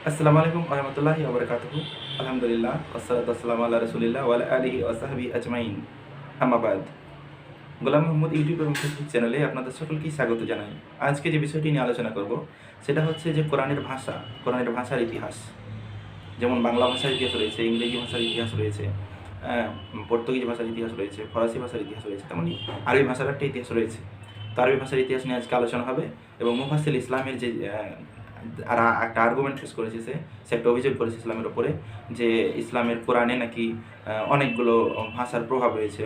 আসসালামু আলাইকুম ওয়া রাহমাতুল্লাহি ওয়া বারাকাতুহু। আলহামদুলিল্লাহ ওয়াসসালাতু ওয়াসসালামু আলা রাসূলিল্লাহ ওয়া আলা আলিহি ওয়া সাহবিহি আজমাইন। আম্মা বাদ। গোলাম মোহাম্মদ ইউটিউব এবং ফেসবুক চ্যানেলে আপনাদের সকলকেই স্বাগত জানাই। আজকে যে বিষয়টি নিয়ে আলোচনা করব সেটা হচ্ছে যে কোরআনের ভাষা, কোরআনের ভাষার ইতিহাস। যেমন বাংলা ভাষার ইতিহাস রয়েছে, ইংরেজি ভাষার ইতিহাস রয়েছে, পর্তুগিজ ভাষার ইতিহাস রয়েছে, ফরাসি ভাষার ইতিহাস রয়েছে, তেমনি আরবি ভাষার একটা ইতিহাস রয়েছে। তো আরবি ভাষার ইতিহাস নিয়ে আজকে আলোচনা হবে এবং মুফাসসিল ইসলামের যে আর একটা আর্গুমেন্ট ফেস করেছে, সে একটা অভিযোগ করেছে ইসলামের ওপরে যে ইসলামের কোরআনে নাকি অনেকগুলো ভাষার প্রভাব রয়েছে।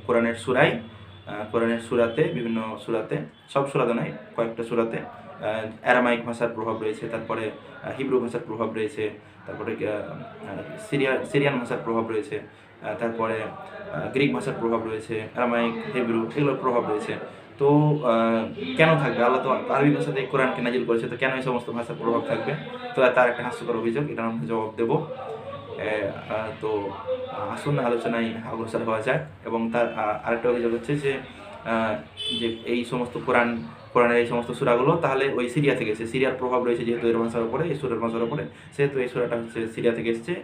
কোরআনের সুরায়, কোরআনের সুরাতে, বিভিন্ন সুরাতে, সব সুরাতে নয়, কয়েকটা সুরাতে অ্যারামাইক ভাষার প্রভাব রয়েছে, তারপরে হিব্রু ভাষার প্রভাব রয়েছে, তারপরে সিরিয়ান ভাষার প্রভাব রয়েছে, তারপরে গ্রিক ভাষার প্রভাব রয়েছে, অ্যারামাইক, হিব্রু, এগুলোর প্রভাব রয়েছে। তো কেন থাকবে? আল্লাহ তো আরবি ভাষাতে কোরআনকে নাজিল করেছে, তো কেন এই সমস্ত ভাষার প্রভাব থাকবে? তো তার একটা হাস্যকর অভিযোগ, এটার আমরা জবাব দেবো। তো আসুন আলোচনায় অগ্রসর হওয়া যাক। এবং তার আরেকটা অভিযোগ হচ্ছে যে যে এই সমস্ত কোরআনের এই সমস্ত সূরাগুলো তাহলে ওই সিরিয়া থেকে এসেছে। সিরিয়ার প্রভাব রয়েছে যেহেতু এর ভাষার উপরে, এই সূরার ভাষার উপরে, সেহেতু এই সূরাটা হচ্ছে সিরিয়া থেকে এসেছে।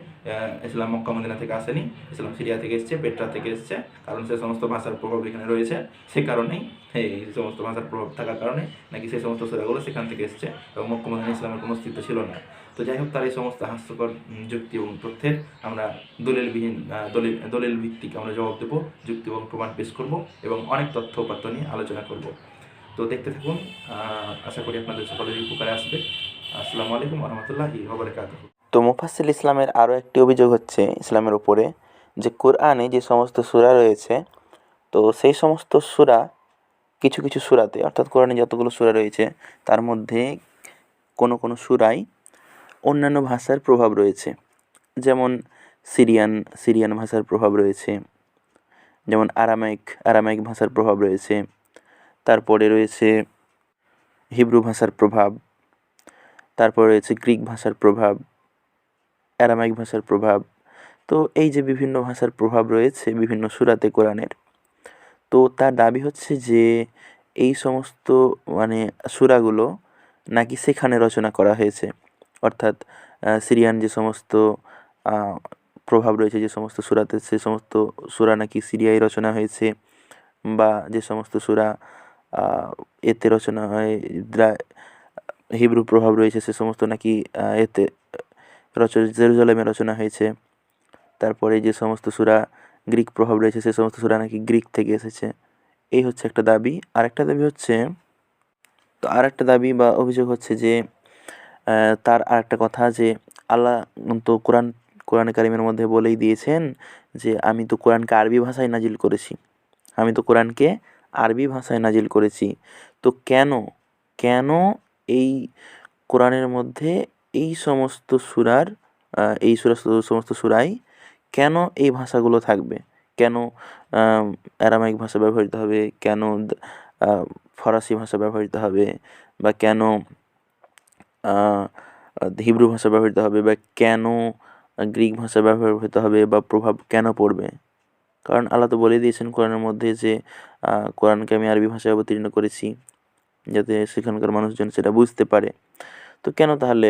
ইসলাম মক্কা মদিনা থেকে আসেনি, ইসলাম সিরিয়া থেকে এসেছে, পেট্রা থেকে এসেছে। কারণ সে সমস্ত ভাষার প্রভাব এখানে রয়েছে, সে কারণেই এই সমস্ত ভাষার প্রভাব থাকার কারণে নাকি সেই সমস্ত সূরাগুলো সেখান থেকে এসেছে এবং মক্কা মদিনায় ইসলামের কোনো অস্তিত্ব ছিল না। তো যাই হোক, তার এই সমস্ত হাস্যকর যুক্তি এবং তথ্যের আমরা দলিল ভিত্তিক আমরা জবাব দেবো, যুক্তি এবং প্রমাণ পেশ করব এবং অনেক তথ্য উপাত্ত নিয়ে আলোচনা করব। তো দেখতে থাকুন, আশা করি আপনাদের সকলেরই উপকারে আসবে। আসসালামু আলাইকুম ওয়া রাহমাতুল্লাহি ওয়া বারাকাতুহু। তো মুফাসসিল ইসলামের আরও একটি অভিযোগ হচ্ছে ইসলামের উপরে যে কোরআনে যে সমস্ত সূরা রয়েছে, তো সেই সমস্ত সূরা কিছু কিছু সূরাতে, অর্থাৎ কোরআনে যতগুলো সূরা রয়েছে তার মধ্যে কোনো কোনো সূরায় অন্যান্য ভাষার প্রভাব রয়েছে। যেমন সিরিয়ান ভাষার প্রভাব রয়েছে, যেমন আরামাইক ভাষার প্রভাব রয়েছে, তারপরে রয়েছে হিব্রু ভাষার প্রভাব, তারপরে রয়েছে গ্রিক ভাষার প্রভাব, অ্যারামাইক ভাষার প্রভাব। তো এই যে বিভিন্ন ভাষার প্রভাব রয়েছে বিভিন্ন সূরাতে কোরআনের, তো তার দাবি হচ্ছে যে এই সমস্ত মানে সূরাগুলো নাকি সেখানে রচনা করা হয়েছে। অর্থাৎ সিরিয়ান যে সমস্ত প্রভাব রয়েছে যে সমস্ত সূরাতে, সে সমস্ত সূরা নাকি সিরিয়ায় রচনা হয়েছে, বা যে সমস্ত সূরা এতে রচনা হয়, হিব্রু প্রভাব রয়েছে সে সমস্ত নাকি এতে জেরুজালেমে রচনা হয়েছে। তারপরে যে সমস্ত সূরা গ্রিক প্রভাব রয়েছে সে সমস্ত সূরা নাকি গ্রিক থেকে এসেছে। এই হচ্ছে একটা দাবি। আরেকটা দাবি বা অভিযোগ হচ্ছে যে তার আরেকটা কথা যে আল্লাহ তো কোরআনে কারিমের মধ্যে বলেই দিয়েছেন যে আমি তো কোরআনকে আরবি ভাষায় নাজিল করেছি। তো কেন এই কোরআনের মধ্যে এই সমস্ত সমস্ত সূরায় কেন এই ভাষাগুলো থাকবে? কেন অ্যারামাইক ভাষা ব্যবহৃত হবে? কেন ফরাসি ভাষা ব্যবহৃত হবে? বা কেন হিব্রু ভাষা ব্যবহৃত হবে? বা কেন গ্রিক ভাষা ব্যবহৃত হবে? বা প্রভাব কেন পড়বে? কারণ আল্লাহ তো বলে দিয়েছেন কোরআনের মধ্যে যে কোরআনকে আমি আরবি ভাষায় অবতীর্ণ করেছি যাতে সেখানকার মানুষজন সেটা বুঝতে পারে। তো কেন তাহলে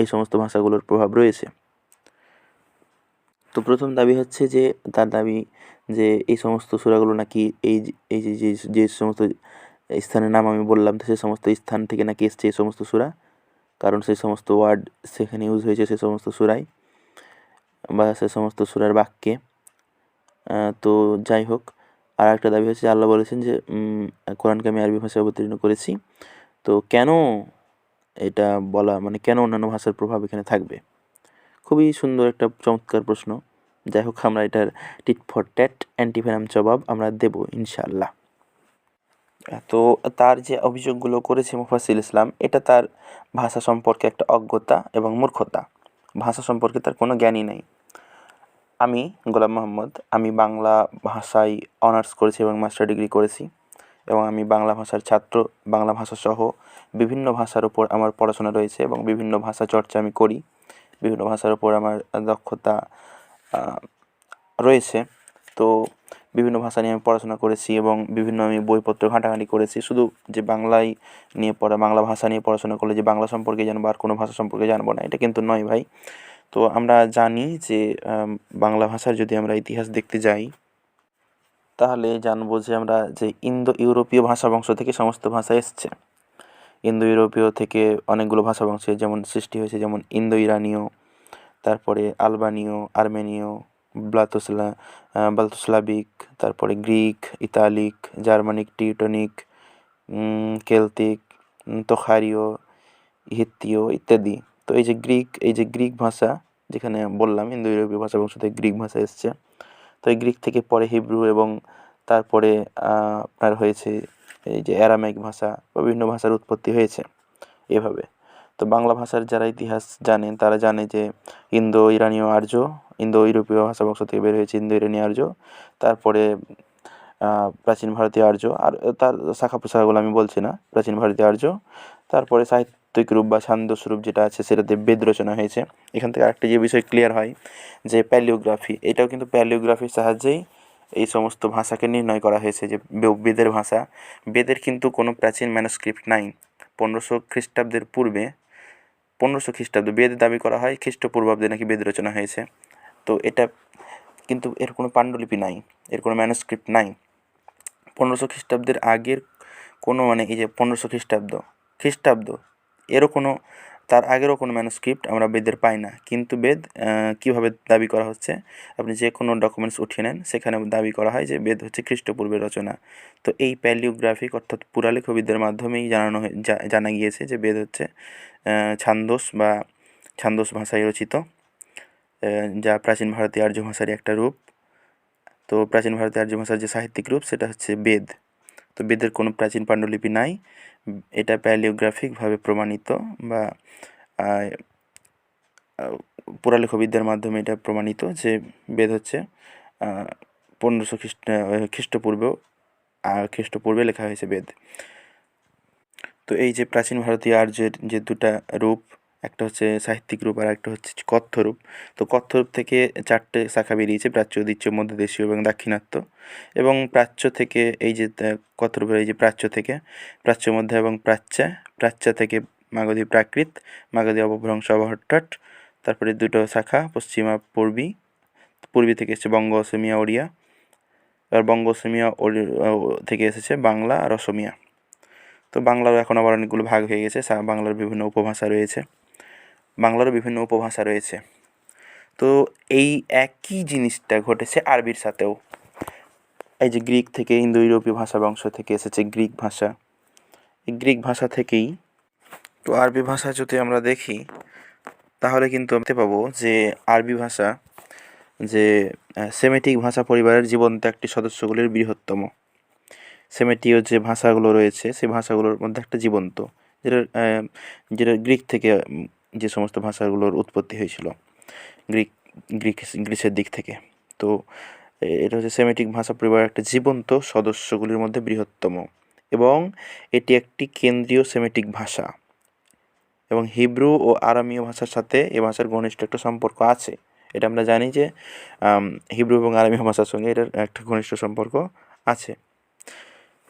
এই সমস্ত ভাষাগুলোর প্রভাব রয়েছে? তো প্রথম দাবি হচ্ছে যে তার দাবি যে এই সমস্ত সূরাগুলো নাকি যে সমস্ত স্থানের নাম আমি বললাম, তো সে সমস্ত স্থান থেকে নাকি এসছে এই সমস্ত সূরা। কারণ সেই সমস্ত ওয়ার্ড সেখানে ইউজ হয়েছে সে সমস্ত সূরায় বা সে সমস্ত সূরার বাক্যে। তো যাই হোক, আর একটা দাবি হচ্ছে আল্লাহ বলেছেন যে কোরআনকে আমি আরবি ভাষায় অবতীর্ণ করেছি। তো কেন এটা বলা, মানে কেন অন্যান্য ভাষার প্রভাব এখানে থাকবে? খুবই সুন্দর একটা চমৎকার প্রশ্ন। যাই হোক, আমরা এটার টিট ফর ট্যাট অ্যান্টিভেনাম জবাব আমরা দেব ইনশাআল্লাহ। তো তার যে অভিযোগগুলো করেছে মুফাসসিল ইসলাম, এটা তার ভাষা সম্পর্কে একটা অজ্ঞতা এবং মূর্খতা। ভাষা সম্পর্কে তার কোনো জ্ঞানই নেই। আমি গোলাম মোহাম্মদ, আমি বাংলা ভাষায় অনার্স করেছি এবং মাস্টার ডিগ্রি করেছি, এবং আমি বাংলা ভাষার ছাত্র। বাংলা ভাষাসহ বিভিন্ন ভাষার উপর আমার পড়াশোনা রয়েছে এবং বিভিন্ন ভাষা চর্চা আমি করি। বিভিন্ন ভাষার উপর আমার দক্ষতা রয়েছে। তো বিভিন্ন ভাষা নিয়ে আমি পড়াশোনা করেছি এবং বিভিন্ন আমি বইপত্র ঘাঁটাঘাঁটি করেছি। শুধু যে বাংলাই নিয়ে পড়া, বাংলা ভাষা নিয়ে পড়াশোনা করলে যে বাংলা সম্পর্কে জানবো আর কোনো ভাষা সম্পর্কে জানবো না, এটা কিন্তু নয় ভাই। তো আমরা জানি যে বাংলা ভাষার যদি আমরা ইতিহাস দেখতে যাই, তাহলে জানবো যে আমরা যে ইন্দো ইউরোপীয় ভাষা বংশ থেকে সমস্ত ভাষা এসছে। ইন্দো ইউরোপীয় থেকে অনেকগুলো ভাষা বংশের যেমন সৃষ্টি হয়েছে, যেমন ইন্দো ইরানীয়, তারপরে আলবানীয়, আর্মেনীয়, বাল্তস্লাভিক, তারপরে Greek, Italic, Germanic, Teutonic, Celtic, তোখারীয়, হিত্তীয় ইত্যাদি। তো এই যে গ্রিক ভাষা, যেখানে বললাম ইন্দো ইউরোপীয় ভাষা বংশ থেকে গ্রিক ভাষা এসছে। তো এই গ্রিক থেকে পরে হিব্রু এবং তারপরে আপনার হয়েছে এই যে অ্যারামাইক ভাষা বা বিভিন্ন ভাষার উৎপত্তি হয়েছে এভাবে। তো বাংলা ভাষার যারা ইতিহাস জানেন তারা জানে যে ইন্দো ইউরোপীয় ভাষা বংশ থেকে বের হয়েছে ইন্দো ইরানীয় আর্য, তারপরে প্রাচীন ভারতীয় আর্য, আর তার শাখা প্রশাখাগুলো আমি বলছি না, প্রাচীন ভারতীয় আর্য, তারপরে সাহিত্যিক রূপ বা ছান্দস রূপ যেটা আছে সেটাতে বেদ রচনা হয়েছে। এখান থেকে আরেকটা যে বিষয় ক্লিয়ার হয় যে প্যালিওগ্রাফি, এটাও কিন্তু প্যালিওগ্রাফির সাহায্যেই এই সমস্ত ভাষাকে নির্ণয় করা হয়েছে যে বেদের ভাষা। বেদের কিন্তু কোনো প্রাচীন ম্যানুস্ক্রিপ্ট নাই। 1500 খ্রিস্টাব্দের পূর্বে, 1500 খ্রিস্টাব্দ বেদ দাবি করা হয়, খ্রিস্টপূর্বাব্দে নাকি বেদ রচনা হয়েছে। তো এটা কিন্তু এর কোনো পাণ্ডুলিপি নাই, এর কোনো ম্যানুস্ক্রিপ্ট নাই। 1500 খ্রিস্টাব্দের আগের কোনো মানে এই যে 1500 খ্রিস্টাব্দ এরও কোনো, তার আগেরও কোনো ম্যানুস্ক্রিপ্ট আমরা বেদের পাই না। কিন্তু বেদ কীভাবে দাবি করা হচ্ছে, আপনি যে কোনো ডকুমেন্টস উঠিয়ে নেন, সেখানে দাবি করা হয় যে বেদ হচ্ছে খ্রিস্টপূর্বের রচনা। তো এই প্যালিওগ্রাফিক অর্থাৎ পুরালেখবিদ্যার মাধ্যমেই জানা গিয়েছে যে বেদ হচ্ছে ছান্দস ভাষায় রচিত, যা প্রাচীন ভারতীয় আর্য ভাষারই একটা রূপ। তো প্রাচীন ভারতীয় আর্য ভাষার যে সাহিত্যিক রূপ সেটা হচ্ছে বেদ। তো বেদের কোনো প্রাচীন পাণ্ডুলিপি নাই, এটা প্যালিওগ্রাফিকভাবে প্রমাণিত বা পুরালেখবিদ্যার মাধ্যমে এটা প্রমাণিত যে বেদ হচ্ছে 1500 খ্রিস্টপূর্বে লেখা হয়েছে বেদ। তো এই যে প্রাচীন ভারতীয় আর্যের যে দুটা রূপ, একটা হচ্ছে সাহিত্যিক রূপ আর একটা হচ্ছে কথ্য রূপ। তো কথ্য রূপ থেকে 4টে শাখা বেরিয়েছে, প্রাচ্য, দিচ্য, মধ্যদেশীয় এবং দাক্ষিণাত্য। এবং প্রাচ্য থেকে এই যে কথ্য রূপের এই যে প্রাচ্য মধ্যে এবং প্রাচ্যা থেকে মাগধী প্রাকৃত, মাগধী অপভ্রংশ অবহট্টট, তারপরে দুটো শাখা পশ্চিমা পূর্বী থেকে এসেছে বঙ্গ, অসমিয়া, ওড়িয়া। এবার বঙ্গ, অসমিয়া থেকে এসেছে বাংলা আর অসমিয়া। তো বাংলারও এখন আবার অনেকগুলো ভাগ হয়ে গেছে, বাংলার বিভিন্ন উপভাষা রয়েছে। তো এই একই জিনিসটা ঘটেছে আরবির সাথেও। এই যে গ্রিক থেকে ইন্দো ইউরোপীয় ভাষা বংশ থেকে এসেছে গ্রিক ভাষা, এই গ্রিক ভাষা থেকেই তো আরবি ভাষা যদি আমরা দেখি তাহলে কিন্তু দেখতে পাবো যে আরবি ভাষা যে সেমেটিক ভাষা পরিবারের জীবন্ত একটি সদস্যগুলির বৃহত্তম। সেমেটীয় যে ভাষাগুলো রয়েছে সেই ভাষাগুলোর মধ্যে একটা জীবন্ত, যেটা গ্রিক থেকে যে সমস্ত ভাষাগুলোর উৎপত্তি হয়েছিল গ্রিসের দিক থেকে। তো এটা হচ্ছে সেমেটিক ভাষা পরিবারের একটা জীবন্ত সদস্যগুলির মধ্যে বৃহত্তম, এবং এটি একটি কেন্দ্রীয় সেমেটিক ভাষা, এবং হিব্রু ও আরামীয় ভাষার সাথে এ ভাষার ঘনিষ্ঠ একটা সম্পর্ক আছে। এটা আমরা জানি যে হিব্রু এবং আরামীয় ভাষার সঙ্গে এটার একটা ঘনিষ্ঠ সম্পর্ক আছে।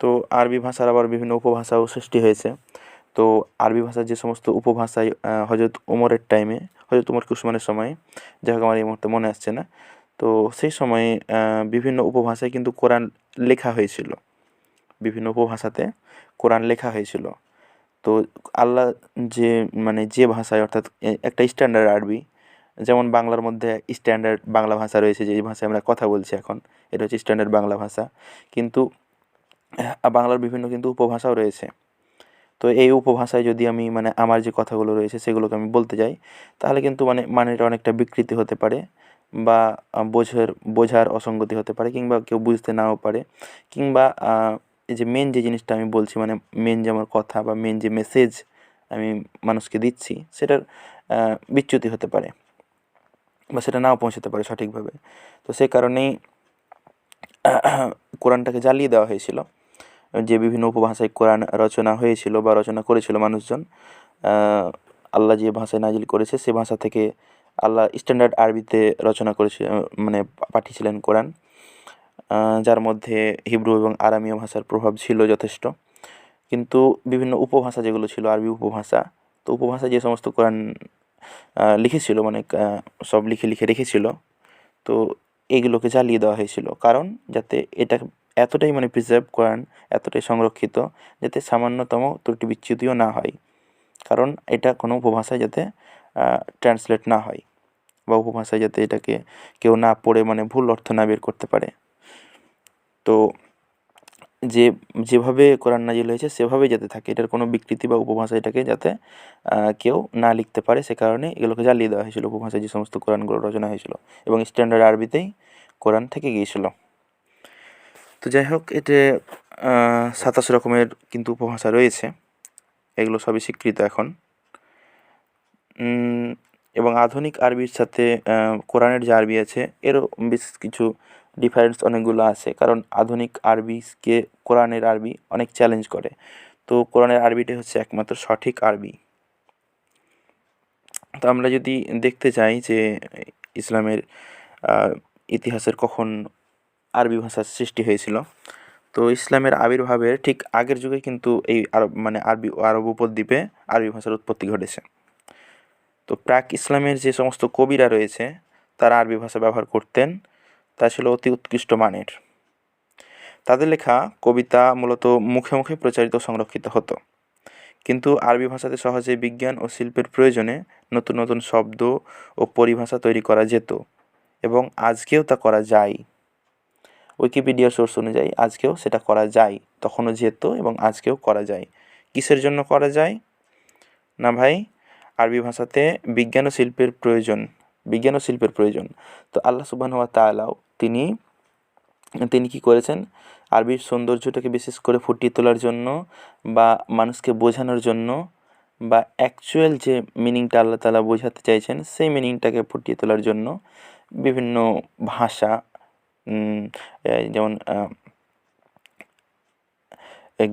তো আরবি ভাষার আবার বিভিন্ন উপভাষাও সৃষ্টি হয়েছে। তো আরবি ভাষার যে সমস্ত উপভাষায় হজরত ওমরের টাইমে, হজরত ওমর উসমানের সময়ে, যাই হোক আমার এই মুহূর্তে মনে আসছে না, তো সেই সময়ে বিভিন্ন উপভাষায় কিন্তু কোরআন লেখা হয়েছিল, বিভিন্ন উপভাষাতে কোরআন লেখা হয়েছিল। তো আল্লাহ যে ভাষায়, অর্থাৎ একটা স্ট্যান্ডার্ড আরবি, যেমন বাংলার মধ্যে স্ট্যান্ডার্ড বাংলা ভাষা রয়েছে, যে ভাষায় আমরা কথা বলছি এখন, এটা হচ্ছে স্ট্যান্ডার্ড বাংলা ভাষা। কিন্তু বাংলার বিভিন্ন কিন্তু উপভাষাও রয়েছে। তো এই উপভাষায় যদি আমি আমার যে কথাগুলো রয়েছে সেগুলোকে আমি বলতে যাই, তাহলে কিন্তু মানেটা অনেকটা বিকৃতি হতে পারে, বা বোঝার অসঙ্গতি হতে পারে, কিংবা কেউ বুঝতে নাও পারে, কিংবা এই যে মেন যে জিনিসটা আমি বলছি, মেন যে আমার কথা বা মেন যে মেসেজ আমি মানুষকে দিচ্ছি, সেটার বিচ্যুতি হতে পারে বা সেটা নাও পৌঁছাতে পারে সঠিকভাবে। তো সেই কারণেই কোরআনটাকে জ্বালিয়ে দেওয়া হয়েছিল। যে বিভিন্ন উপভাষায় কোরআন রচনা হয়েছিল বা রচনা করেছিল মানুষজন, আল্লাহ যে ভাষায় নাজিল করেছে সে ভাষা থেকে আল্লাহ স্ট্যান্ডার্ড আরবিতে রচনা করেছে, পাঠিয়েছিলেন কোরআন। যার মধ্যে হিব্রু এবং আরামীয় ভাষার প্রভাব ছিল যথেষ্ট। কিন্তু বিভিন্ন উপভাষা যেগুলো ছিল, আরবি উপভাষা, তো উপভাষা যে সমস্ত কোরআন লিখেছিল, মানে সব লিখে লিখে রেখেছিল, তো এগুলোকে জ্বালিয়ে দেওয়া হয়েছিল, কারণ যাতে এটা এতটাই মানে প্রিজার্ভ কোরআন এতটাই সংরক্ষিত, যাতে সামান্যতম ত্রুটি বিচ্যুতিও না হয়, কারণ এটা কোনো উপভাষায় যাতে ট্রান্সলেট না হয়, বা উপভাষায় যাতে এটাকে কেউ না পড়ে মানে ভুল অর্থ না বের করতে পারে। তো যে যেভাবে কোরআন নাজিল হয়েছে সেভাবেই যাতে থাকে, এটার কোনো বিকৃতি বা উপভাষা এটাকে যাতে কেউ না লিখতে পারে, সে কারণে এগুলোকে জ্বালিয়ে দেওয়া হয়েছিল, উপভাষায় যে সমস্ত কোরআনগুলো রচনা হয়েছিল, এবং স্ট্যান্ডার্ড আরবিতেই কোরআন থেকে গিয়েছিল। তো যাই হোক, এতে 27 রকমের কিন্তু উপভাষা রয়েছে, এগুলো সবই স্বীকৃত এখন। এবং আধুনিক আরবির সাথে কোরআনের যে আরবি আছে এরও বেশ কিছু ডিফারেন্স অনেকগুলো আছে, কারণ আধুনিক আরবিকে কোরআনের আরবি অনেক চ্যালেঞ্জ করে। তো কোরআনের আরবিটাই হচ্ছে একমাত্র সঠিক আরবি। তো আমরা যদি দেখতে চাই যে ইসলামের ইতিহাসের কখন আরবি ভাষার সৃষ্টি হয়েছিল, তো ইসলামের আবির্ভাবের ঠিক আগের যুগে কিন্তু এই আরব মানে আরব উপদ্বীপে আরবি ভাষার উৎপত্তি ঘটেছে। তো প্রাক ইসলামের যে সমস্ত কবিরা রয়েছে তারা আরবি ভাষা ব্যবহার করতেন, তা ছিল অতি উৎকৃষ্ট মানের। তাদের লেখা কবিতা মূলত মুখে মুখে প্রচারিত ও সংরক্ষিত হতো, কিন্তু আরবি ভাষাতে সহজে বিজ্ঞান ও শিল্পের প্রয়োজনে নতুন নতুন শব্দ ও পরিভাষা তৈরি করা যেত, এবং আজকেও তা করা যায়। উইকিপিডিয়া সোর্স অনুযায়ী আজকেও সেটা করা যায়, তখনও যেত এবং আজকেও করা যায়। কিসের জন্য করা যায় না ভাই? আরবি ভাষাতে বিজ্ঞান ও শিল্পের প্রয়োজন। তো আল্লাহ সুবহানাহু ওয়া তাআলাও তিনি কি করেছেন, আরবির সৌন্দর্যটাকে বিশেষ করে ফুটিয়ে তোলার জন্য, বা মানুষকে বোঝানোর জন্য, বা অ্যাকচুয়াল যে মিনিংটা আল্লাহ তাআলা বোঝাতে চাইছেন সেই মিনিংটাকে ফুটিয়ে তোলার জন্য বিভিন্ন ভাষা, যেমন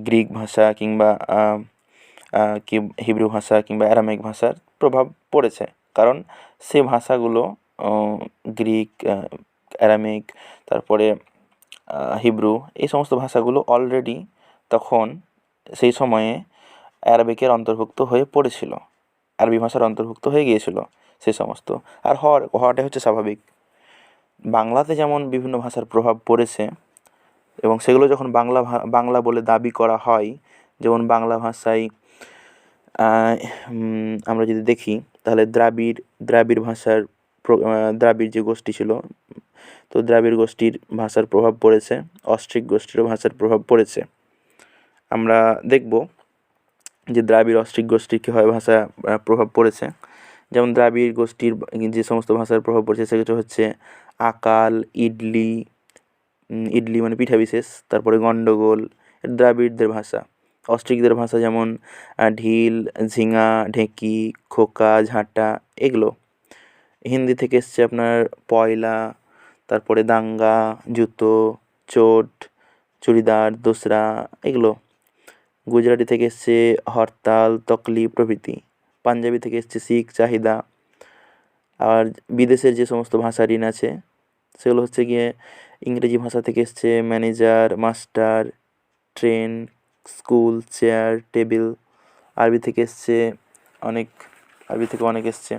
গ্রিক ভাষা কিংবা কি হিব্রু ভাষা কিংবা অ্যারামিক ভাষার প্রভাব পড়েছে, কারণ সে ভাষাগুলো গ্রিক, অ্যারামিক, তারপরে হিব্রু, এই সমস্ত ভাষাগুলো অলরেডি তখন সেই সময়ে অ্যারাবিকের অন্তর্ভুক্ত হয়ে পড়েছিল, আরবি ভাষার অন্তর্ভুক্ত হয়ে গিয়েছিল সেই সমস্ত। আর হওয়াটাই হচ্ছে স্বাভাবিক। বাংলাতে যেমন বিভিন্ন ভাষার প্রভাব পড়েছে, এবং সেগুলো যখন বাংলা বলে দাবি করা হয়, যেমন বাংলা ভাষায় আমরা যদি দেখি তাহলে দ্রাবিড় ভাষার দ্রাবিড় যে গোষ্ঠী ছিল, তো দ্রাবিড় গোষ্ঠীর ভাষার প্রভাব পড়েছে, অস্ট্রিক গোষ্ঠীরও ভাষার প্রভাব পড়েছে। আমরা দেখব যে দ্রাবিড় অস্ট্রিক গোষ্ঠীর কীভাবে ভাষা প্রভাব পড়েছে। যেমন দ্রাবিড় গোষ্ঠীর যে সমস্ত ভাষার প্রভাব পড়েছে সেগুলো হচ্ছে আকাল, ইডলি মানে পিঠা বিশেষ, তারপরে গন্ডগোল, দ্রাবিড়দের ভাষা। অস্ট্রিকদের ভাষা যেমন ঢিল, ঝিঙা, ঢেঁকি, খোকা, ঝাঁটা, এগুলো। হিন্দি থেকে এসছে আপনার পয়লা, তারপরে দাঙ্গা, জুতো, চোট, চুড়িদার, দোসরা, এগুলো। গুজরাটি থেকে এসছে হরতাল, তকলি প্রভৃতি। পাঞ্জাবি থেকে এসছে শিখ, চাহিদা। আর বিদেশের যে সমস্ত ভাষা ঋণ আছে সেগুলো হচ্ছে গিয়ে ইংরেজি ভাষা থেকে এসছে manager, master, train, school, chair, table. আরবি থেকে অনেক এসছে,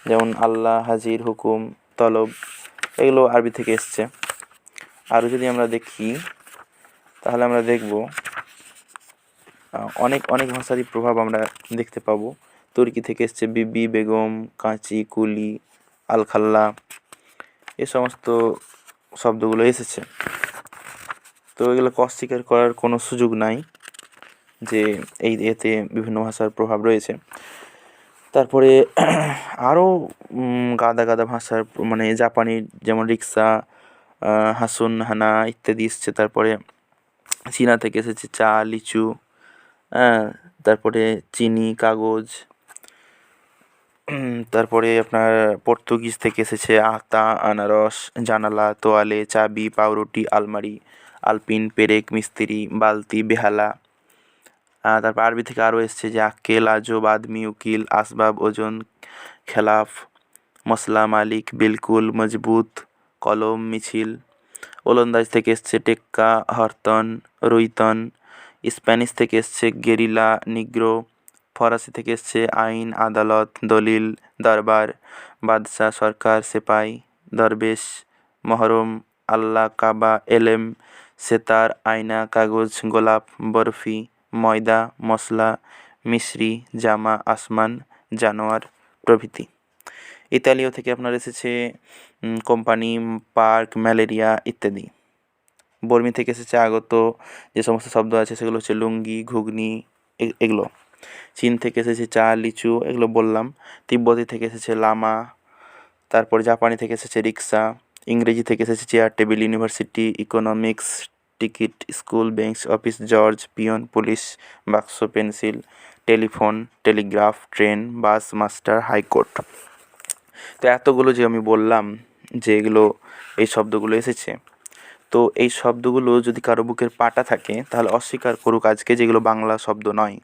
যেমন আল্লাহ, হাজির, হুকুম, তলব, এগুলো আরবি থেকে এসছে। আরও যদি আমরা দেখি তাহলে আমরা দেখব অনেক ভাষারই প্রভাব আমরা দেখতে পাবো। তুর্কি থেকে এসছে বিবি, বেগম, কাঁচি, কুলি, আলখাল্লা, এ সমস্ত শব্দগুলো এসেছে। তো এগুলোকে অস্বীকার করার কোনো সুযোগ নাই যে এতে বিভিন্ন ভাষার প্রভাব রয়েছে। তারপরে আরও গাদা ভাষার মানে জাপানি, যেমন রিক্সা, হাসুন, হানা ইত্যাদি এসছে। তারপরে চীনা থেকে এসেছে চা, লিচু, তারপরে চিনি, কাগজ। তারপরে আপনার পর্তুগিজ থেকে এসেছে আতা, আনারস, জানালা, তোয়ালে, চাবি, পাউরুটি, আলমারি, আলপিন, পেরেক, মিস্ত্রি, বালতি, বেহালা। তারপর আরবি থেকে আরও এসছে যে আক্কেল, আজব, আদমি, উকিল, আসবাব, ওজন, খেলাফ, মশলা, মালিক, বিলকুল, মজবুত, কলম, মিছিল, ওলন্দাজ থেকে এসছে টেক্কা, হরতন, রুইতন। স্প্যানিশ থেকে এসছে গেরিলা, নিগ্রো। ফরাসি থেকে এসছে আইন, আদালত, দলিল, দরবার, বাদশাহ, সরকার, সেপাই, দরবেশ, মহরম, আল্লাহ, কাবা, এলেম, সেতার, আয়না, কাগজ, গোলাপ, বরফি, ময়দা, মশলা, মিশ্রি, জামা, আসমান, জানোয়ার প্রভৃতি। ইতালীয় থেকে আপনার এসেছে কোম্পানি, পার্ক, ম্যালেরিয়া ইত্যাদি। বর্মি থেকে এসেছে আগত যে সমস্ত শব্দ আছে সেগুলো হচ্ছে লুঙ্গি, ঘুগনি, এগুলো। চীন থেকে এসেছে চা, লিচু, এগুলো বললাম। তিব্বতি থেকে এসেছে লামা। তারপর জাপানি থেকে এসেছে রিক্সা। ইংরেজি থেকে এসেছে chair, table, university, economics, ticket, school, bench, office, George, peon, police, বাক্স, পেন্সিল, টেলিফোন, টেলিগ্রাফ, ট্রেন, বাস, মাস্টার, হাইকোর্ট। তো এতগুলো যে আমি বললাম যে এগুলো, এই শব্দগুলো এসেছে, তো এই শব্দগুলো যদি কারো বুকের পাটা থাকে তাহলে অস্বীকার করুক আজকে যেগুলো বাংলা শব্দ নয়,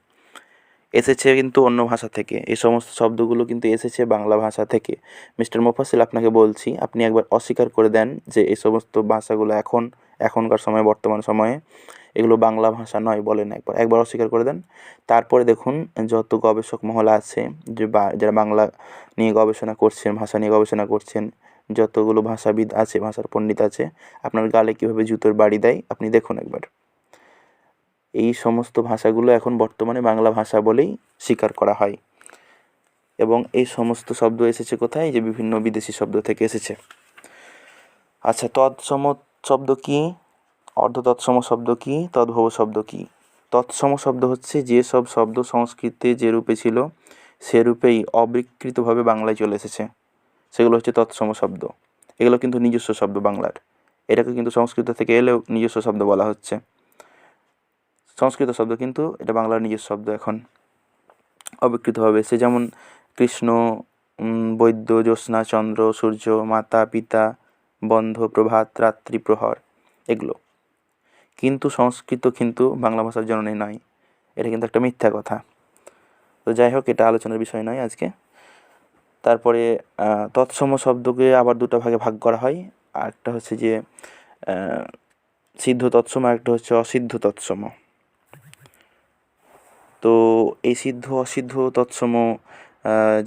এসেছে কিন্তু অন্য ভাষা থেকে। এই সমস্ত শব্দগুলো কিন্তু এসেছে বাংলা ভাষা থেকে। মিস্টার মোফাজ্জেল, আপনাকে বলছি, আপনি একবার অস্বীকার করে দেন যে এই সমস্ত ভাষাগুলো এখনকার সময়ে, বর্তমান সময়ে এগুলো বাংলা ভাষা নয়। বলেন, একবার অস্বীকার করে দেন। তারপরে দেখুন যত গবেষক মহল আছে, যারা বাংলা নিয়ে গবেষণা করছেন, ভাষা নিয়ে গবেষণা করছেন, যতগুলো ভাষাবিদ আছে, ভাষার পণ্ডিত আছে, আপনার গালে কীভাবে জুতোর বাড়ি দেয় আপনি দেখুন একবার। এই সমস্ত ভাষাগুলো এখন বর্তমানে বাংলা ভাষা বলেই স্বীকার করা হয়। এবং এই সমস্ত শব্দ এসেছে কোথায়? যে বিভিন্ন বিদেশি শব্দ থেকে এসেছে। আচ্ছা, তৎসম শব্দ কী? অর্ধতৎসম শব্দ কী? তদ্ভব শব্দ কী? তৎসম শব্দ হচ্ছে যে সব শব্দ সংস্কৃতে যে রূপে ছিল সে রূপেই অবিকৃতভাবে বাংলায় চলে এসেছে, সেগুলো হচ্ছে তৎসম শব্দ। এগুলো কিন্তু নিজস্ব শব্দ বাংলার। এটাকে কিন্তু সংস্কৃত থেকে এলেও নিজস্ব শব্দ বলা হচ্ছে। সংস্কৃত শব্দ কিন্তু এটা বাংলার নিজস্ব শব্দ এখন অবিকৃতভাবে। সে যেমন কৃষ্ণ, বৈদ্য, জ্যোৎস্না, চন্দ্র, সূর্য, মাতা, পিতা, বন্ধ, প্রভাত, রাত্রি, প্রহর, এগুলো। কিন্তু সংস্কৃত কিন্তু বাংলা ভাষার জননী নয়, এটা কিন্তু একটা মিথ্যা কথা। তো যাই হোক, এটা আলোচনার বিষয় নয় আজকে। তারপরে তৎসম শব্দকে আবার দুটো ভাগে ভাগ করা হয়। আর একটা হচ্ছে যে সিদ্ধ তৎসম, আর একটা হচ্ছে অসিদ্ধ তৎসম। তো এই সিদ্ধ অসিদ্ধ তৎসম,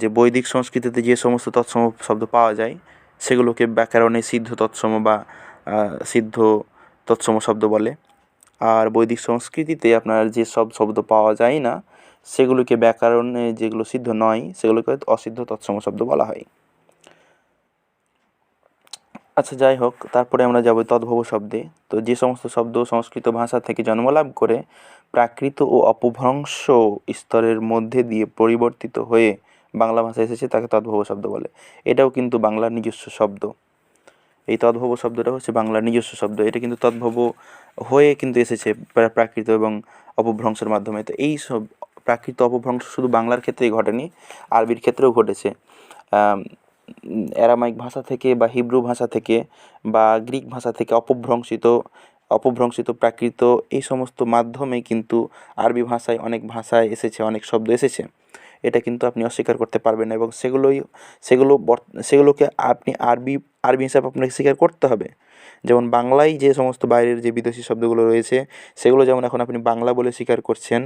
যে বৈদিক সংস্কৃতিতে যে সমস্ত তৎসম শব্দ পাওয়া যায় সেগুলোকে ব্যাকরণে সিদ্ধ তৎসম বা সিদ্ধ তৎসম শব্দ বলে। আর বৈদিক সংস্কৃতিতে আপনার যে সব শব্দ পাওয়া যায় না সেগুলোকে ব্যাকরণে, যেগুলো সিদ্ধ নয় সেগুলোকে অসিদ্ধ তৎসম শব্দ বলা হয়। আচ্ছা, যাই হোক, তারপরে আমরা যাব তদ্ভব শব্দে। তো যে সমস্ত শব্দ সংস্কৃত ভাষা থেকে জন্মলাভ করে প্রাকৃত ও অপভ্রংশ স্তরের মধ্যে দিয়ে পরিবর্তিত হয়ে বাংলা ভাষায় এসেছে তাকে তদ্ভব শব্দ বলে। এটাও কিন্তু বাংলার নিজস্ব শব্দ। এই তদ্ভব শব্দটা হচ্ছে বাংলার নিজস্ব শব্দ। এটা কিন্তু তদ্ভব হয়ে কিন্তু এসেছে প্রাকৃত এবং অপভ্রংশের মাধ্যমে। তো এই সব প্রাকৃত অপভ্রংশ শুধু বাংলার ক্ষেত্রেই ঘটেনি, আরবির ক্ষেত্রেও ঘটেছে। অ্যারামাইক ভাষা থেকে বা হিব্রু ভাষা থেকে বা গ্রিক ভাষা থেকে অপভ্রংশিত প্রাকৃত এই সমস্ত মাধ্যমে কিন্তু আরবি ভাষায় অনেক ভাষায় এসেছে, অনেক শব্দ এসেছে। এটা কিন্তু আপনি অস্বীকার করতে পারবেন না। এবং সেগুলোকে আপনি আরবি হিসাবে আপনাকে স্বীকার করতে হবে। যেমন বাংলায় যে সমস্ত বাইরের যে বিদেশি শব্দগুলো রয়েছে সেগুলো যেমন এখন আপনি বাংলা বলে স্বীকার করছেন,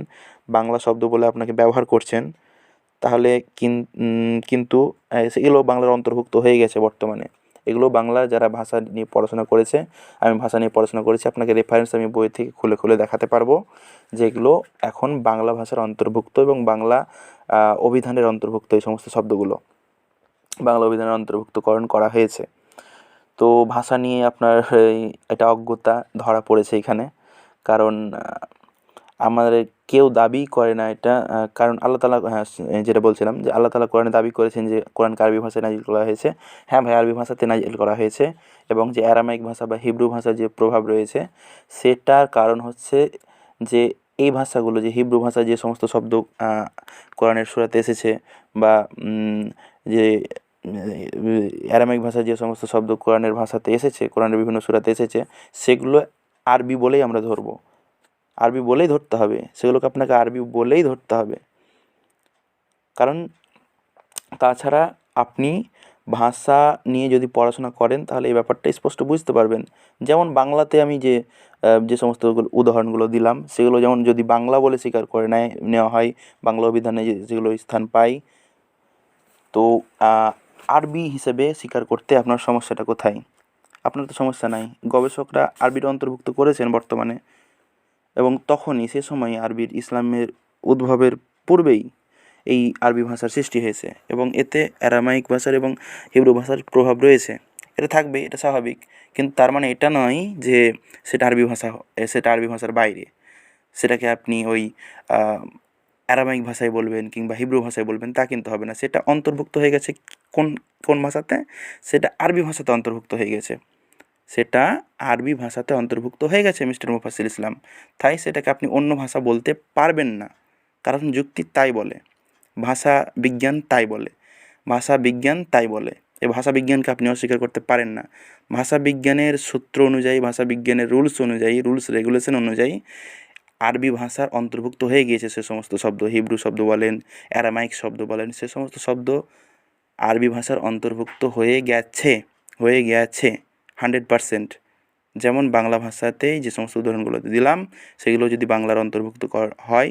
বাংলা শব্দ বলে আপনাকে ব্যবহার করছেন, তাহলে কিন্তু এগুলো বাংলার অন্তর্ভুক্ত হয়ে গেছে বর্তমানে। এগুলো বাংলা যারা ভাষা নিয়ে পড়াশোনা করেছে, আমি ভাষা নিয়ে পড়াশোনা করেছি, আপনাকে রেফারেন্স আমি বই থেকে খুলে খুলে দেখাতে পারবো যেগুলো এখন বাংলা ভাষার অন্তর্ভুক্ত এবং বাংলা অভিধানের অন্তর্ভুক্ত। এই সমস্ত শব্দগুলো বাংলা অভিধানের অন্তর্ভুক্তকরণ করা হয়েছে। তো ভাষা নিয়ে আপনার এটা অজ্ঞতা ধরা পড়েছে এখানে। কারণ আমাদের কেউ দাবি করে না এটা, কারণ আল্লাহ তাআলা, যেটা বলছিলাম যে আল্লাহ তাআলা কোরআনে দাবি করেছেন যে কোরআনকে আরবি ভাষায় নাজিল করা হয়েছে। হ্যাঁ ভাই, আরবি ভাষাতে নাজিল করা হয়েছে। এবং যে অ্যারামাইক ভাষা বা হিব্রু ভাষার যে প্রভাব রয়েছে সেটার কারণ হচ্ছে যে এই ভাষাগুলো, যে হিব্রু ভাষায় যে সমস্ত শব্দ কোরআনের সূরাতে এসেছে বা যে অ্যারামাইক ভাষায় যে সমস্ত শব্দ কোরআনের ভাষাতে এসেছে, কোরআনের বিভিন্ন সূরাতে এসেছে, সেগুলো আরবি বলেই আমরা ধরবো, আরবি বলেই ধরতে হবে, সেগুলোকে আপনাকে আরবি বলেই ধরতে হবে। কারণ তাছাড়া আপনি ভাষা নিয়ে যদি পড়াশোনা করেন তাহলে এই ব্যাপারটা স্পষ্ট বুঝতে পারবেন। যেমন বাংলাতে আমি যে সমস্ত উদাহরণগুলো দিলাম সেগুলো যেমন যদি বাংলা বলে স্বীকার করে নেওয়া হয়, বাংলা অভিধানে যেগুলো স্থান পায়, তো আরবি হিসেবে স্বীকার করতে আপনার সমস্যাটা কোথায়? আপনার তো সমস্যা নাই। গবেষকরা আরবির অন্তর্ভুক্ত করেছেন বর্তমানে, এবং তখনই সে সময় আরবির ইসলামের উদ্ভবের পূর্বেই এই আরবি ভাষার সৃষ্টি হয়েছে, এবং এতে অ্যারামাইক ভাষার এবং হিব্রু ভাষার প্রভাব রয়েছে। এটা থাকবে, এটা স্বাভাবিক, কিন্তু তার মানে এটা নয় যে সেটা আরবি ভাষার বাইরে। সেটাকে আপনি ওই অ্যারামাইক ভাষায় বলবেন কিংবা হিব্রু ভাষায় বলবেন তা কিন্তু হবে না। সেটা অন্তর্ভুক্ত হয়ে গেছে কোন কোন ভাষাতে? সেটা আরবি ভাষাতে অন্তর্ভুক্ত হয়ে গেছে। সেটা আরবি ভাষাতে অন্তর্ভুক্ত হয়ে গেছে মিস্টার মুফাসসির ইসলাম। তাই সেটাকে আপনি অন্য ভাষা বলতে পারবেন না, কারণ যুক্তি তাই বলে, ভাষা বিজ্ঞান তাই বলে, ভাষা বিজ্ঞান তাই বলে। এই ভাষা বিজ্ঞানকে আপনি অস্বীকার করতে পারেন না। ভাষা বিজ্ঞানের সূত্র অনুযায়ী, ভাষা বিজ্ঞানের রুলস রেগুলেশন অনুযায়ী আরবি ভাষার অন্তর্ভুক্ত হয়ে গিয়েছে সে সমস্ত শব্দ। হিব্রু শব্দ বলেন, অ্যারামাইক শব্দ বলেন, সে সমস্ত শব্দ আরবি ভাষার অন্তর্ভুক্ত হয়ে গেছে 100%। যেমন বাংলা ভাষাতে যে সমস্ত উদাহরণগুলো দিলাম সেগুলো যদি বাংলার অন্তর্ভুক্ত হয়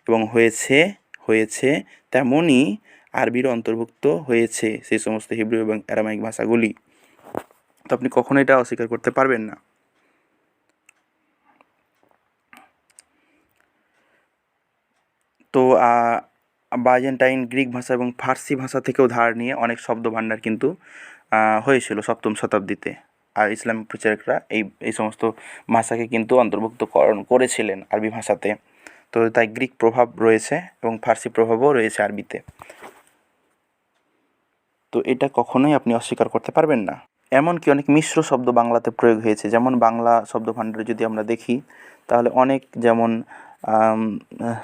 এবং হয়েছে তেমনই আরবির অন্তর্ভুক্ত হয়েছে সেই সমস্ত হিব্রু এবং অ্যারামাইক ভাষাগুলি। তো আপনি কখনোই এটা অস্বীকার করতে পারবেন না। তো বাইজেন্টাইন গ্রিক ভাষা এবং ফার্সি ভাষা থেকেও ধার নিয়ে অনেক শব্দভাণ্ডার কিন্তু হয়েছিল 7ম শতাব্দীতে। আর ইসলামিক প্রচারকরা এই সমস্ত ভাষাকে কিন্তু অন্তর্ভুক্তকরণ করেছিলেন আরবি ভাষাতে। তো তাই গ্রিক প্রভাব রয়েছে এবং ফার্সি প্রভাবও রয়েছে আরবিতে। তো এটা কখনোই আপনি অস্বীকার করতে পারবেন না। এমনকি অনেক মিশ্র শব্দ বাংলাতে প্রয়োগ হয়েছে। যেমন বাংলা শব্দভাণ্ডারে যদি আমরা দেখি তাহলে অনেক, যেমন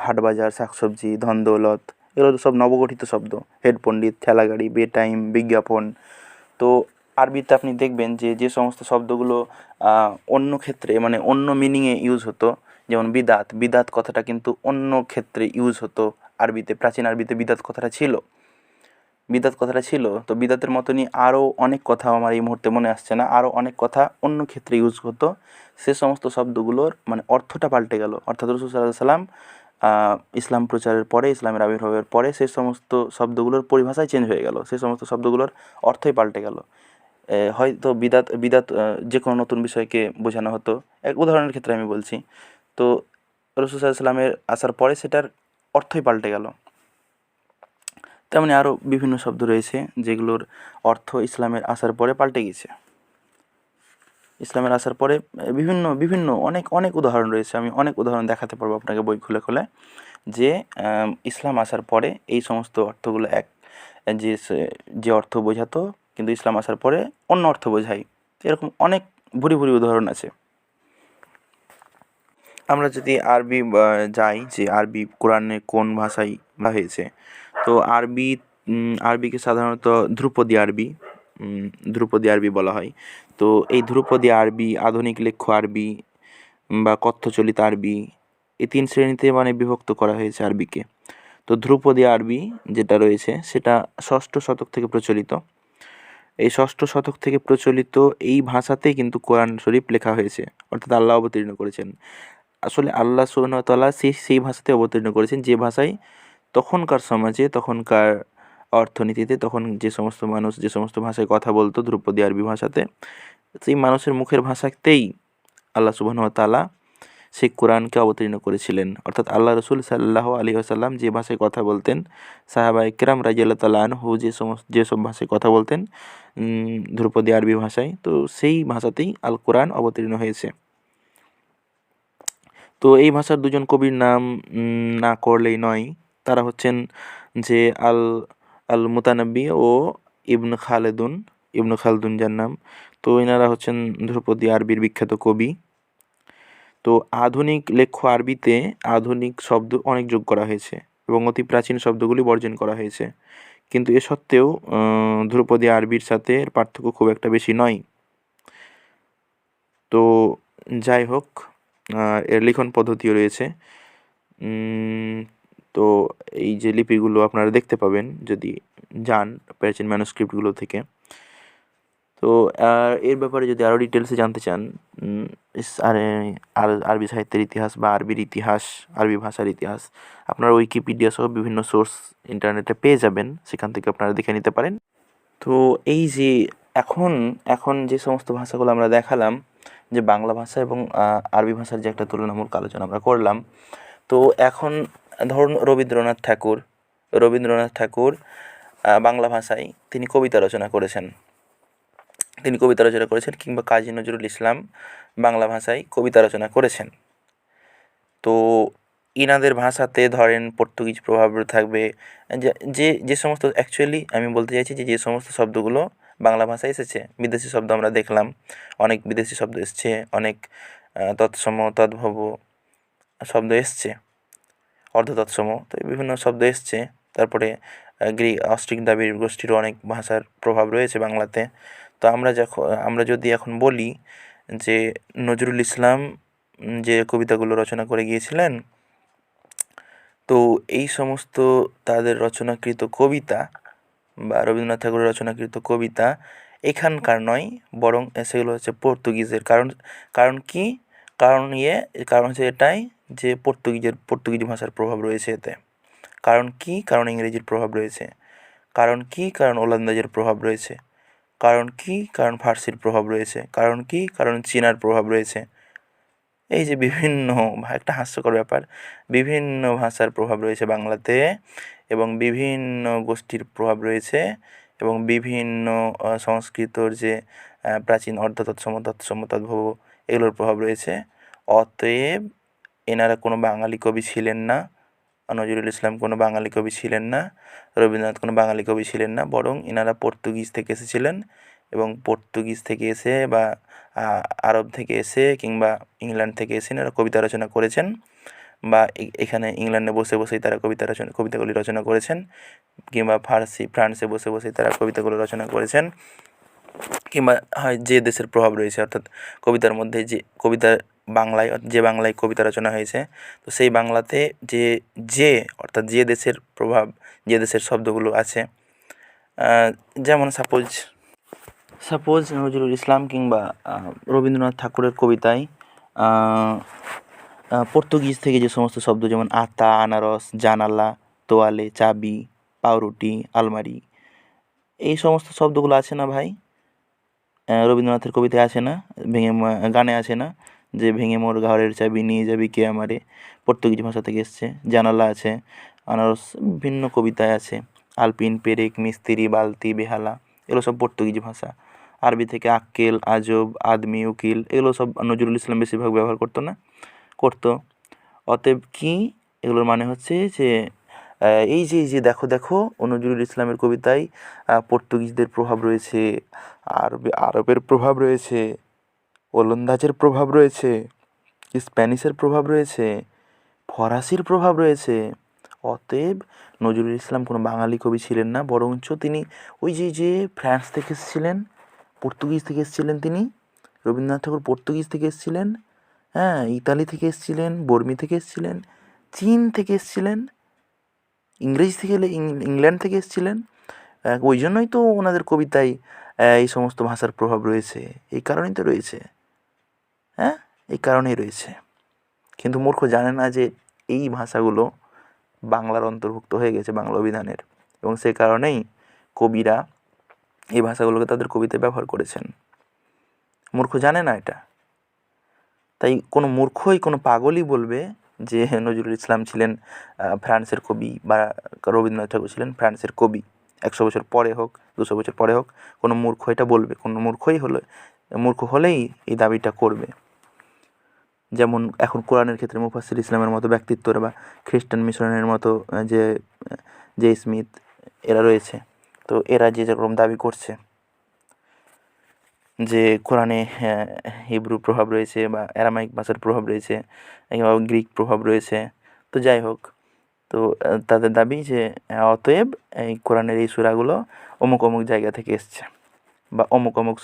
হাটবাজার, শাকসবজি, ধন দৌলত, এগুলো তো সব নবগঠিত শব্দ। হেড পণ্ডিত, ঠেলাগাড়ি, বেটাইম, বিজ্ঞাপন। তো আরবিতে আপনি দেখবেন যে সমস্ত শব্দগুলো অন্য ক্ষেত্রে মানে অন্য মিনিংয়ে ইউজ হতো, যেমন বিদাত কথাটা কিন্তু অন্য ক্ষেত্রে ইউজ হতো আরবিতে। প্রাচীন আরবিতে বিদাত কথাটা ছিল। তো বিদাতের মতনই আরও অনেক কথা আমার এই মুহূর্তে মনে আসছে না, আরও অনেক কথা অন্য ক্ষেত্রে ইউজ হতো। সে সমস্ত শব্দগুলোর মানে অর্থটা পাল্টে গেল। অর্থাৎ রাসূল সাল্লাল্লাহু আলাইহি সাল্লাম ইসলাম প্রচারের পরে, ইসলামের আবির্ভাবের পরে সেই সমস্ত শব্দগুলোর পরিভাষাই চেঞ্জ হয়ে গেল, সেই সমস্ত শব্দগুলোর অর্থই পাল্টে গেল। হয়তো বিদাত যে কোনো নতুন বিষয়কে বোঝানো হতো, এক উদাহরণের ক্ষেত্রে আমি বলছি। তো রাসূল সাল্লাল্লাহু আলাইহি সাল্লামের আসার পরে সেটার অর্থই পাল্টে গেল। তেমনি আরও বিভিন্ন শব্দ রয়েছে যেগুলোর অর্থ ইসলামের আসার পরে পাল্টে গেছে। ইসলামের আসার পরে বিভিন্ন অনেক উদাহরণ রয়েছে। আমি অনেক উদাহরণ দেখাতে পারবো আপনাকে বই খুলে যে ইসলাম আসার পরে এই সমস্ত অর্থগুলো যে অর্থ বোঝাতো কিন্তু ইসলাম আসার পরে অন্য অর্থ বোঝায়। এরকম অনেক ভুরি উদাহরণ আছে। আমরা যদি আরবি যাই যে আরবি কোরআনে কোন ভাষায় বলা হয়েছে, তো আরবিকে সাধারণত ধ্রুপদী আরবি বলা হয়। তো এই ধ্রুপদী আরবি, আধুনিক লেখ্য আরবি বা কথ্যচলিত আরবি, এই 3 শ্রেণীতে মানে বিভক্ত করা হয়েছে আরবিকে। তো ধ্রুপদী আরবি যেটা রয়েছে সেটা 6ষ্ঠ শতক থেকে প্রচলিত। এই 6ষ্ঠ শতক থেকে প্রচলিত এই ভাষাতেই কিন্তু কোরআন শরীফ লেখা হয়েছে, অর্থাৎ আল্লাহ অবতীর্ণ করেছেন। আসলে আল্লাহ সুবহানাহু ওয়া তাআলা সেই ভাষাতে অবতীর্ণ করেছেন যে ভাষায় তখনকার সমাজে, তখনকার অর্থনীতিতে, তখন যে সমস্ত মানুষ যে সমস্ত ভাষায় কথা বলতো ধ্রুপদী আরবি ভাষাতে, সেই মানুষের মুখের ভাষাতেই আল্লাহ সুবহানাহু ওয়া তাআলা সেই কোরআনকে অবতীর্ণ করেছিলেন। অর্থাৎ আল্লাহ রসুল সাল্লাল্লাহু আলাইহি ওয়াসাল্লাম যে ভাষায় কথা বলতেন, সাহাবায়ে কেরাম রাদিয়াল্লাহু তাআলা আনহু যেসব ভাষায় কথা বলতেন ধ্রুপদী আরবি ভাষায়, তো সেই ভাষাতেই আল কোরআন অবতীর্ণ হয়েছে। তো এই ভাষার দুজন কবির নাম না করলেই নয়। তারা হচ্ছেন যে আল আল মুতানাব্বি ও ইবনে খালদুন যার নাম। তো এনারা হচ্ছেন ধ্রুপদী আরবির বিখ্যাত কবি। তো আধুনিক লেখ্য আরবিতে আধুনিক শব্দ অনেক যোগ করা হয়েছে এবং অতি প্রাচীন শব্দগুলি বর্জন করা হয়েছে। কিন্তু এ সত্ত্বেও ধ্রুপদী আরবির সাথে এর পার্থক্য খুব একটা বেশি নয়। তো যাই হোক, এর লিখন পদ্ধতিও রয়েছে। তো এই যে লিপিগুলো আপনারা দেখতে পাবেন যদি যান প্রাচীন ম্যানুস্ক্রিপ্টগুলো থেকে। তো এর ব্যাপারে যদি আরও ডিটেলসে জানতে চান, আরবি সাহিত্যের ইতিহাস বা আরবির ইতিহাস, আরবি ভাষার ইতিহাস, আপনারা উইকিপিডিয়া সহ বিভিন্ন সোর্স ইন্টারনেটে পেয়ে যাবেন, সেখান থেকে আপনারা দেখে নিতে পারেন। তো এই যে এখন এখন যে সমস্ত ভাষাগুলো আমরা দেখালাম, যে বাংলা ভাষা এবং আরবি ভাষার যে একটা তুলনামূলক আলোচনা আমরা করলাম, তো এখন ধরুন রবীন্দ্রনাথ ঠাকুর বাংলা ভাষায় তিনি কবিতা রচনা করেছেন, কিংবা কাজী নজরুল ইসলাম বাংলা ভাষায় কবিতা রচনা করেছেন। তো ইনাদের ভাষাতে ধরেন পর্তুগিজ প্রভাব থাকবে, যে সমস্ত, অ্যাকচুয়ালি আমি বলতে চাইছি যে সমস্ত শব্দগুলো বাংলা ভাষায় এসেছে, বিদেশি শব্দ আমরা দেখলাম, অনেক বিদেশি শব্দ এসছে, অনেক তৎসম তদ্ভব শব্দ এসছে, অর্ধতৎসম, তো বিভিন্ন শব্দ এসছে। তারপরে অস্ট্রিক দ্রাবিড় গোষ্ঠীরও অনেক ভাষার প্রভাব রয়েছে বাংলাতে। তো আমরা যদি এখন বলি যে নজরুল ইসলাম যে কবিতাগুলো রচনা করে গিয়েছিলেন, তো এই সমস্ত তাদের রচনাকৃত কবিতা বা রবীন্দ্রনাথ ঠাকুরের রচনাকৃত কবিতা এখানকার নয়, বরং সেগুলো হচ্ছে পর্তুগিজের। কারণ কি? কারণ হচ্ছে এটাই যে পর্তুগিজ ভাষার প্রভাব রয়েছে এতে। কারণ কি? কারণ ইংরেজির প্রভাব রয়েছে। কারণ কি? কারণ ওলন্দাজের প্রভাব রয়েছে। কারণ কি? কারণ ফার্সির প্রভাব রয়েছে। কারণ কি? কারণ চীনার প্রভাব রয়েছে। এই যে বিভিন্ন, একটা হাস্যকর ব্যাপার, বিভিন্ন ভাষার প্রভাব রয়েছে বাংলাতে, এবং বিভিন্ন গোষ্ঠীর প্রভাব রয়েছে, এবং বিভিন্ন সংস্কৃতর যে প্রাচীন তৎসম তদ্ভব এগুলোর প্রভাব রয়েছে। অতএব এনারা কোনো বাঙালি কবি ছিলেন না, নজরুল ইসলাম কোনো বাঙালি কবি ছিলেন না, রবীন্দ্রনাথ কোনো বাঙালি কবি ছিলেন না, বরং এনারা পর্তুগিজ থেকে এসেছিলেন, এবং পর্তুগিজ থেকে এসে বা আরব থেকে এসে কিংবা ইংল্যান্ড থেকে এসে এনারা কবিতা রচনা করেছেন, বা এখানে ইংল্যান্ডে বসে বসেই তারা কবিতাগুলি রচনা করেছেন, কিংবা ফ্রান্সে বসে বসেই তারা কবিতাগুলো রচনা করেছেন, কিংবা হয় যে দেশের প্রভাব রয়েছে, অর্থাৎ কবিতার মধ্যে যে বাংলায় কবিতা রচনা হয়েছে, তো সেই বাংলাতে অর্থাৎ যে দেশের প্রভাব, যে দেশের শব্দগুলো আছে, যেমন সাপোজ নজরুল ইসলাম কিংবা রবীন্দ্রনাথ ঠাকুরের কবিতায় পর্তুগিজ থেকে যে সমস্ত শব্দ, যেমন আতা, আনারস, জানালা, তোয়ালে, চাবি, পাউরুটি, আলমারি, এই সমস্ত শব্দগুলো আছে না ভাই, রবীন্দ্রনাথের কবিতায় আছে না, গানে আছে না, যে ভেঙে মোর ঘরের চাবি নিয়ে যাবি কে আমারে, পর্তুগিজ ভাষা থেকে এসছে। জানালা আছে, আনারস ভিন্ন কবিতায় আছে, আলপিন, পেরেক, মিস্ত্রি, বালতি, বেহালা, এগুলো সব পর্তুগিজ ভাষা। আরবি থেকে আক্কেল, আজব, আদমি, উকিল, এগুলো সব নজরুল ইসলাম বেশিরভাগ ব্যবহার করতো। অতএব কি, এগুলোর মানে হচ্ছে যে এই যে দেখো নজরুল ইসলামের কবিতায় পর্তুগিজদের প্রভাব রয়েছে, আরবের প্রভাব রয়েছে, ওলন্দাজের প্রভাব রয়েছে, স্প্যানিশের প্রভাব রয়েছে, ফরাসির প্রভাব রয়েছে। অতএব নজরুল ইসলাম কোনো বাঙালি কবি ছিলেন না, বরঞ্চ তিনি ওই যে ফ্রান্স থেকে এসেছিলেন, পর্তুগিজ থেকে এসেছিলেন তিনি, রবীন্দ্রনাথ ঠাকুর পর্তুগিজ থেকে এসেছিলেন, হ্যাঁ, ইতালি থেকে এসেছিলেন, বর্মি থেকে এসেছিলেন, চীন থেকে এসেছিলেন, ইংল্যান্ড থেকে এসেছিলেন। ওই জন্যই তো ওনাদের কবিতায় এই সমস্ত ভাষার প্রভাব রয়েছে, এই কারণেই তো রয়েছে, হ্যাঁ, এই কারণেই রয়েছে। কিন্তু মূর্খ জানে না যে এই ভাষাগুলো বাংলার অন্তর্ভুক্ত হয়ে গেছে, বাংলা অভিধানের, এবং সে কারণেই কবিরা এই ভাষাগুলোকে তাদের কবিতায় ব্যবহার করেছেন। মূর্খ জানে না এটা। তাই কোনো মূর্খই, কোনো পাগলই বলবে যে নজরুল ইসলাম ছিলেন ফ্রান্সের কবি, বা রবীন্দ্রনাথ ঠাকুর ছিলেন ফ্রান্সের কবি, 100 বছর পরে হোক, 200 বছর পরে হোক, কোনো মূর্খ এটা বলবে, কোনো মূর্খ হলেই এই দাবিটা করবে। যেমন এখন কোরআনের ক্ষেত্রে মুফাসসির ইসলামের মতো ব্যক্তিত্বরা, বা খ্রিস্টান মিশনের মতো জে স্মিথ, এরা রয়েছে, তো এরা যেরকম দাবি করছে যে কোরআনে হিব্রু প্রভাব রয়েছে, বা অ্যারামাইক ভাষার প্রভাব রয়েছে, কিংবা গ্রিক প্রভাব রয়েছে, তো যাই হোক, তো তাদের দাবি যে অতএব এই কোরআনের এই সূরাগুলো অমুক অমুক জায়গা থেকে এসছে, বা অমুক অমুক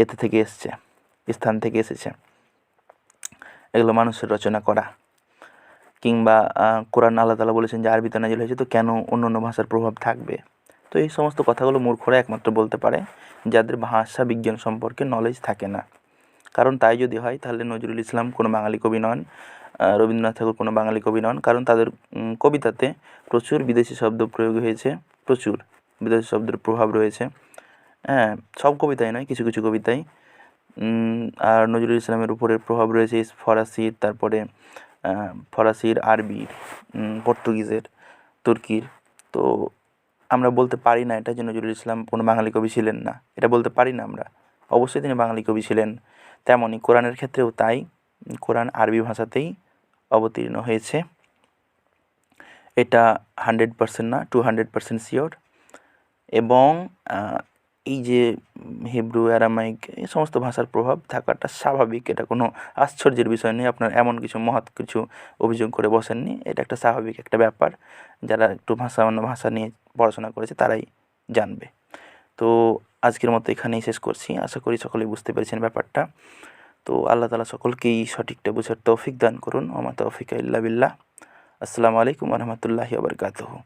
এতে থেকে এসছে, স্থান থেকে এসেছে, এগুলো মানুষের রচনা করা। কিংবা কোরআন আল্লাহ তাআলা বলেছেন যে আরবিতে নাজিল হয়েছে, তো কেন অন্য অন্য ভাষার প্রভাব থাকবে? তো এই সমস্ত কথাগুলো মূর্খরা একমাত্র বলতে পারে যাদের ভাষা বিজ্ঞান সম্পর্কে নলেজ থাকে না। কারণ তাই যদি হয় তাহলে নজরুল ইসলাম কোনো বাঙালি কবি নন, রবীন্দ্রনাথ ঠাকুর কোনো বাঙালি কবি নন, কারণ তাদের কবিতাতে প্রচুর বিদেশি শব্দ প্রয়োগ হয়েছে, প্রচুর বিদেশি শব্দের প্রভাব রয়েছে। হ্যাঁ, সব কবিতায় নয়, কিছু কিছু কবিতায়। আর নজরুল ইসলামের উপরে প্রভাব রয়েছে ফরাসির, তারপরে ফরাসির, আরবির, পর্তুগিজের, তুর্কির। তো আমরা বলতে পারি না এটা যে নজরুল ইসলাম কোনো বাঙালি কবি ছিলেন না, এটা বলতে পারি না আমরা। অবশ্যই তিনি বাঙালি কবি ছিলেন। তেমনই কোরআনের ক্ষেত্রেও তাই, কোরআন আরবি ভাষাতেই অবতীর্ণ হয়েছে, এটা 100% না, 200% শিওর। এবং এই যে হিব্রু, অ্যারামাইক এই সমস্ত ভাষার প্রভাব থাকাটা স্বাভাবিক, এটা কোনো আশ্চর্যের বিষয় নেই। আপনার এমন কিছু মহৎ কিছু অভিযোগ করে বসেননি, এটা একটা স্বাভাবিক একটা ব্যাপার। যারা একটু অন্য ভাষা নিয়ে পড়াশোনা করেছে তারাই জানবে। তো আজকের মতো এখানেই শেষ করছি। আশা করি সকলেই বুঝতে পেরেছেন ব্যাপারটা। তো আল্লাহ তাআলা সকলকেই সঠিকটা বোঝার তৌফিক দান করুন। ওয়া মা তৌফিকা ইল্লা বিল্লাহ। আসসালামু আলাইকুম ওয়া রাহমাতুল্লাহি ওয়া বারাকাতুহু।